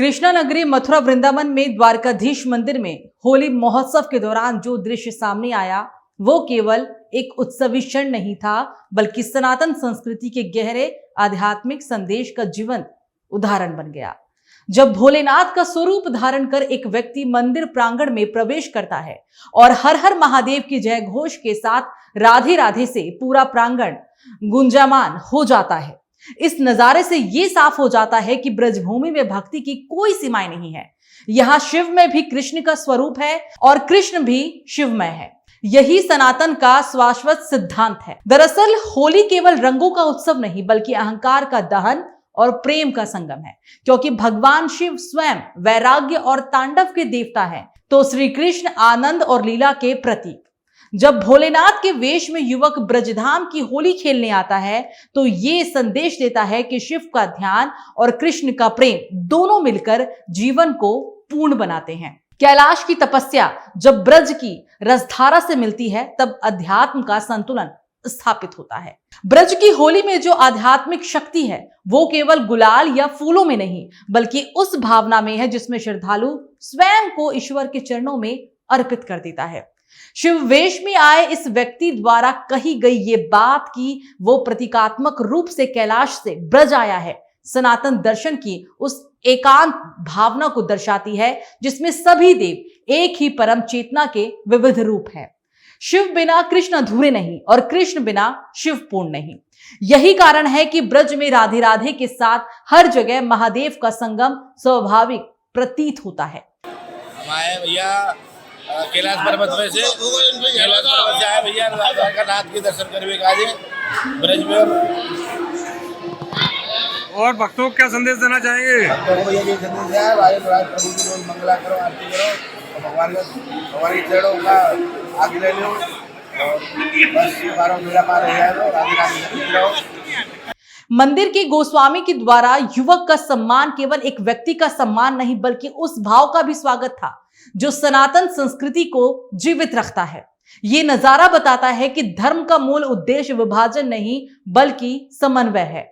कृष्णा नगरी मथुरा वृंदावन में द्वारकाधीश मंदिर में होली महोत्सव के दौरान जो दृश्य सामने आया वो केवल एक उत्सवी क्षण नहीं था, बल्कि सनातन संस्कृति के गहरे आध्यात्मिक संदेश का जीवंत उदाहरण बन गया। जब भोलेनाथ का स्वरूप धारण कर एक व्यक्ति मंदिर प्रांगण में प्रवेश करता है और हर हर महादेव की जय घोष के साथ राधे राधे से पूरा प्रांगण गुंजायमान हो जाता है, इस नजारे से यह साफ हो जाता है कि ब्रजभूमि में भक्ति की कोई सीमाएं नहीं है। यहाँ शिव में भी कृष्ण का स्वरूप है और कृष्ण भी शिवमय है। यही सनातन का शाश्वत सिद्धांत है। दरअसल होली केवल रंगों का उत्सव नहीं, बल्कि अहंकार का दहन और प्रेम का संगम है। क्योंकि भगवान शिव स्वयं वैराग्य और तांडव के देवता है, तो श्री कृष्ण आनंद और लीला के प्रतीक। जब भोलेनाथ के वेश में युवक ब्रजधाम की होली खेलने आता है, तो ये संदेश देता है कि शिव का ध्यान और कृष्ण का प्रेम दोनों मिलकर जीवन को पूर्ण बनाते हैं। कैलाश की तपस्या जब ब्रज की रसधारा से मिलती है, तब अध्यात्म का संतुलन स्थापित होता है। ब्रज की होली में जो आध्यात्मिक शक्ति है वो केवल गुलाल या फूलों में नहीं, बल्कि उस भावना में है जिसमें श्रद्धालु स्वयं को ईश्वर के चरणों में अर्पित कर देता है। शिव वेश में आए इस व्यक्ति द्वारा कही गई ये बात कि वो प्रतीकात्मक रूप से कैलाश से ब्रज आया है, सनातन दर्शन की उस एकांत भावना को दर्शाती है जिसमें सभी देव एक ही परम चेतना के विविध रूप हैं। शिव बिना कृष्ण अधूरे नहीं और कृष्ण बिना शिव पूर्ण नहीं। यही कारण है कि ब्रज में राधे राधे के साथ हर जगह महादेव का संगम स्वाभाविक प्रतीत होता है। हमारे भैया कैलाश पर्वत में से कैलाश पर्वत से आए भैया द्वारकानाथ के दर्शन करने के लिए ब्रज में। और भक्तों को क्या संदेश देना चाहेंगे? भक्तों को भैया ये संदेश है, भाई प्रभु की रोज मंगला करो, आरती करो और भगवान के चरणों का आगे ले लो और बस बारह मेला पार हो जाए, राधे राधे रहो। मंदिर के गोस्वामी के द्वारा युवक का सम्मान केवल एक व्यक्ति का सम्मान नहीं, बल्कि उस भाव का भी स्वागत था जो सनातन संस्कृति को जीवित रखता है। ये नजारा बताता है कि धर्म का मूल उद्देश्य विभाजन नहीं, बल्कि समन्वय है।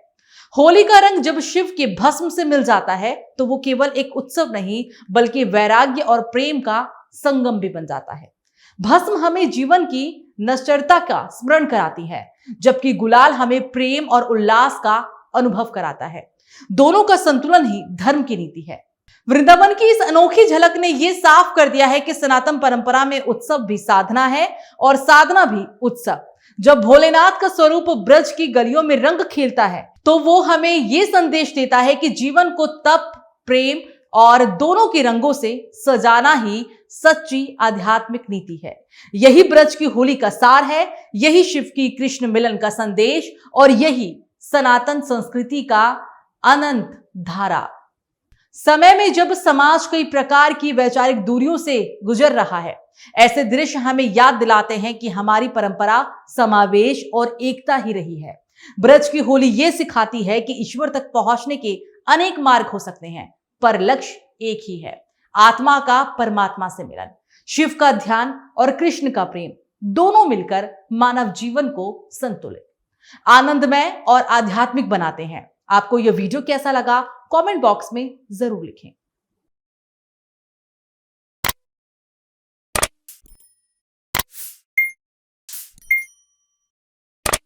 होली का रंग जब शिव के भस्म से मिल जाता है, तो वो केवल एक उत्सव नहीं, बल्कि वैराग्य और प्रेम का संगम भी बन जाता है। भस्म हमें जीवन की नश्वरता का स्मरण कराती है, जबकि गुलाल हमें प्रेम और उल्लास का अनुभव कराता है। दोनों का संतुलन ही धर्म की नीति है। वृंदावन की इस अनोखी झलक ने यह साफ कर दिया है कि सनातन परंपरा में उत्सव भी साधना है और साधना भी उत्सव। जब भोलेनाथ का स्वरूप ब्रज की गलियों में रंग खेलता है, तो वो हमें यह संदेश देता है कि जीवन को तप, प्रेम और दोनों के रंगों से सजाना ही सच्ची आध्यात्मिक नीति है। यही ब्रज की होली का सार है, यही शिव की कृष्ण मिलन का संदेश और यही सनातन संस्कृति का अनंत धारा। समय में जब समाज कई प्रकार की वैचारिक दूरियों से गुजर रहा है, ऐसे दृश्य हमें याद दिलाते हैं कि हमारी परंपरा समावेश और एकता ही रही है। ब्रज की होली ये सिखाती है कि ईश्वर तक पहुंचने के अनेक मार्ग हो सकते हैं, पर लक्ष्य एक ही है, आत्मा का परमात्मा से मिलन। शिव का ध्यान और कृष्ण का प्रेम दोनों मिलकर मानव जीवन को संतुलित, आनंदमय और आध्यात्मिक बनाते हैं। आपको यह वीडियो कैसा लगा, कमेंट बॉक्स में जरूर लिखें।